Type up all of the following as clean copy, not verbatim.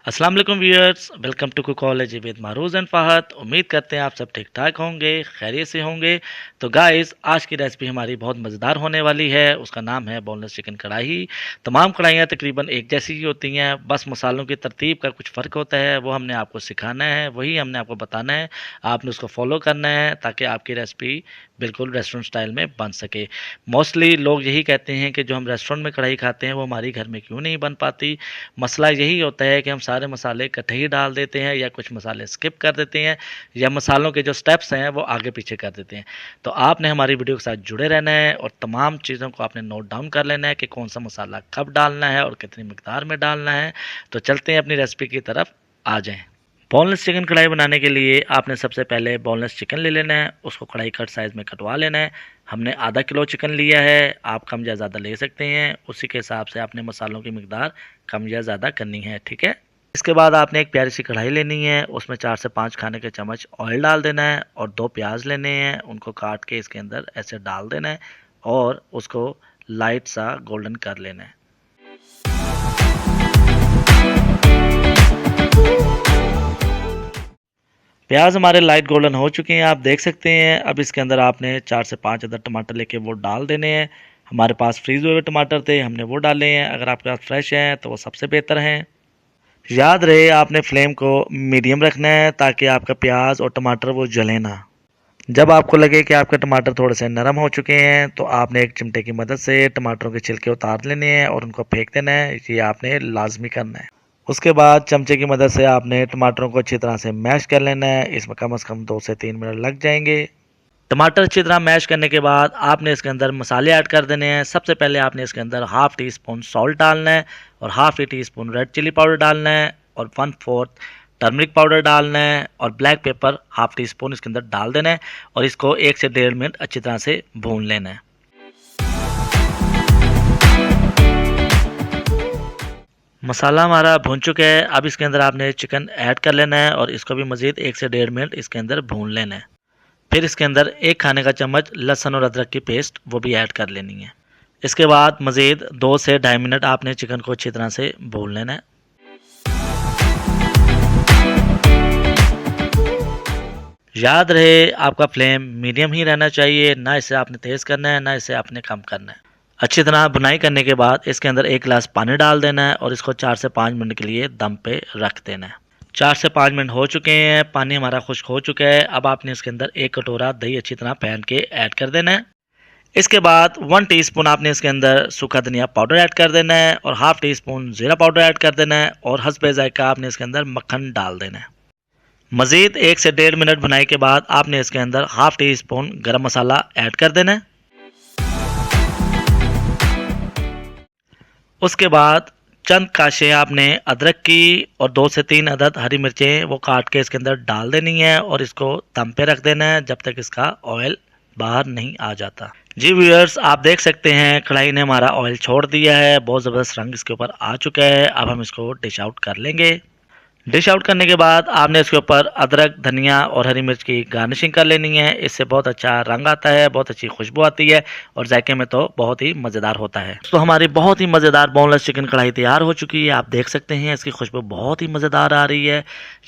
अस्सलाम वालेकुम viewers, welcome to cook college with Marooj and Fahad. उम्मीद करते हैं आप सब ठीक ठाक होंगे, खैरियत से होंगे। तो गाइस, आज की रेसिपी हमारी बहुत मज़ेदार होने वाली है। उसका नाम है बोनलेस चिकन कढ़ाई। तमाम कढ़ाइयाँ तकरीबन एक जैसी ही होती हैं, बस मसालों की तरतीब का कुछ फ़र्क होता है। वो हमने आपको सिखाना है, वही हमने आपको बताना है। आपने उसको फॉलो करना है ताकि आपकी रेसिपी बिल्कुल रेस्टोरेंट स्टाइल में बन सके। मोस्टली लोग यही कहते हैं कि जो हम रेस्टोरेंट में कढ़ाई खाते हैं वो हमारी घर में क्यों नहीं बन पाती। मसला यही होता है कि हम सारे मसाले इकट्ठे ही डाल देते हैं या कुछ मसाले स्किप कर देते हैं या मसालों के जो स्टेप्स हैं वो आगे पीछे कर देते हैं। तो आपने हमारी वीडियो के साथ जुड़े रहना है और तमाम चीज़ों को आपने नोट डाउन कर लेना है कि कौन सा मसाला कब डालना है और कितनी मिकदार में डालना है। तो चलते हैं अपनी रेसिपी की तरफ, आ जाएँ। बोनलेस चिकन कढ़ाई बनाने के लिए आपने सबसे पहले बोनलेस चिकन ले लेना है, उसको कढ़ाई कट साइज़ में कटवा लेना है। हमने आधा किलो चिकन लिया है, आप कम या ज़्यादा ले सकते हैं। उसी के हिसाब से आपने मसालों की मिकदार कम या ज़्यादा करनी है, ठीक है। इसके बाद आपने एक प्यारी सी कढ़ाई लेनी है, उसमें 4 से 5 खाने के चम्मच ऑयल डाल देना है और 2 प्याज लेने हैं, उनको काट के इसके अंदर ऐसे डाल देना है और उसको लाइट सा गोल्डन कर लेना है। प्याज हमारे लाइट गोल्डन हो चुके हैं, आप देख सकते हैं। अब इसके अंदर आपने 4 से 5 अदर टमाटर लेके वो डाल देने हैं। हमारे पास फ्रीज हुए टमाटर थे, हमने वो डाले हैं। अगर आपके पास फ्रेश हैं तो वो सबसे बेहतर हैं। याद रहे आपने फ्लेम को मीडियम रखना है ताकि आपका प्याज और टमाटर वो जले ना। जब आपको लगे कि आपके टमाटर थोड़े से नरम हो चुके हैं तो आपने एक चिमटे की मदद से टमाटरों के छिलके उतार लेने हैं और उनको फेंक देना है। ये आपने लाजमी करना है। उसके बाद चमचे की मदद से आपने टमाटरों को अच्छी तरह से मैश कर लेना है। इसमें कम से कम 2 से 3 मिनट लग जाएंगे। टमाटर अच्छी तरह मैश करने के बाद आपने इसके अंदर मसाले ऐड कर देने हैं। सबसे पहले आपने इसके अंदर हाफ़ टी स्पून सॉल्ट डालना है और half teaspoon red chili powder डालना है और 1/4 टर्मरिक पाउडर डालना है और black pepper half teaspoon इसके अंदर डाल देना है और इसको 1 से 1.5 मिनट अच्छी तरह से भून लेना है। मसाला हमारा भून चुका है। अब इसके अंदर आपने चिकन ऐड कर लेना है और इसको भी मज़ीद 1 से 1.5 मिनट इसके अंदर भून लेना है। फिर इसके अंदर 1 खाने का चम्मच लहसुन और अदरक की पेस्ट वो भी ऐड कर लेनी है। इसके बाद मज़ीद 2 से 2.5 मिनट आपने चिकन को अच्छी तरह से भून लेना है। याद रहे आपका फ्लेम मीडियम ही रहना चाहिए, ना इसे आपने तेज़ करना है ना इसे आपने कम करना है। अच्छी तरह बुनाई करने के बाद इसके अंदर 1 गिलास पानी डाल देना है और इसको 4 से 5 मिनट के लिए दम पे रख देना है। 4 से 5 मिनट हो चुके हैं, पानी हमारा खुश्क हो चुका है। अब आपने इसके अंदर 1 कटोरा दही अच्छी तरह फेंट के ऐड कर देना है। इसके बाद 1 टीस्पून आपने इसके अंदर सूखा धनिया पाउडर ऐड कर देना है और हाफ़ टी स्पून ज़ीरा पाउडर ऐड कर देना है और हस्बे ज़ायका आपने इसके अंदर मक्खन डाल देना है। मज़ीद 1 से 1.5 मिनट बुनाई के बाद आपने इसके अंदर हाफ़ टी स्पून गरम मसाला ऐड कर देना है। उसके बाद चंद काशे आपने अदरक की और 2 से 3 अदद हरी मिर्चें वो काट के इसके अंदर डाल देनी है और इसको दम पे रख देना है जब तक इसका ऑयल बाहर नहीं आ जाता। जी व्यूअर्स, आप देख सकते हैं कढ़ाई ने हमारा ऑयल छोड़ दिया है, बहुत ज़बरदस्त रंग इसके ऊपर आ चुका है। अब हम इसको डिश आउट कर लेंगे। डिश आउट करने के बाद आपने इसके ऊपर अदरक, धनिया और हरी मिर्च की गार्निशिंग कर लेनी है। इससे बहुत अच्छा रंग आता है, बहुत अच्छी खुशबू आती है और जायके में तो बहुत ही मज़ेदार होता है। तो हमारी बहुत ही मज़ेदार बोनलेस चिकन कढ़ाई तैयार हो चुकी है। आप देख सकते हैं इसकी खुशबू बहुत ही मज़ेदार आ रही है।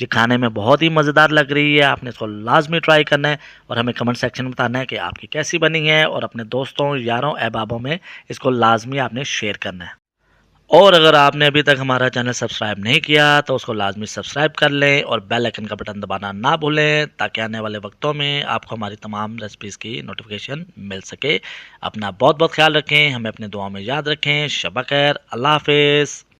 ये खाने में बहुत ही मज़ेदार लग रही है। आपने इसको लाजमी ट्राई करना है और हमें कमेंट सेक्शन में बताना है कि आपकी कैसी बनी है और अपने दोस्तों, यारों, अहबाबों में इसको लाजमी आपने शेयर करना है। और अगर आपने अभी तक हमारा चैनल सब्सक्राइब नहीं किया तो उसको लाजमी सब्सक्राइब कर लें और बेल आइकन का बटन दबाना ना भूलें ताकि आने वाले वक्तों में आपको हमारी तमाम रेसिपीज़ की नोटिफिकेशन मिल सके। अपना बहुत बहुत ख्याल रखें, हमें अपने दुआओं में याद रखें। शब खैर, अल्लाह हाफिज़।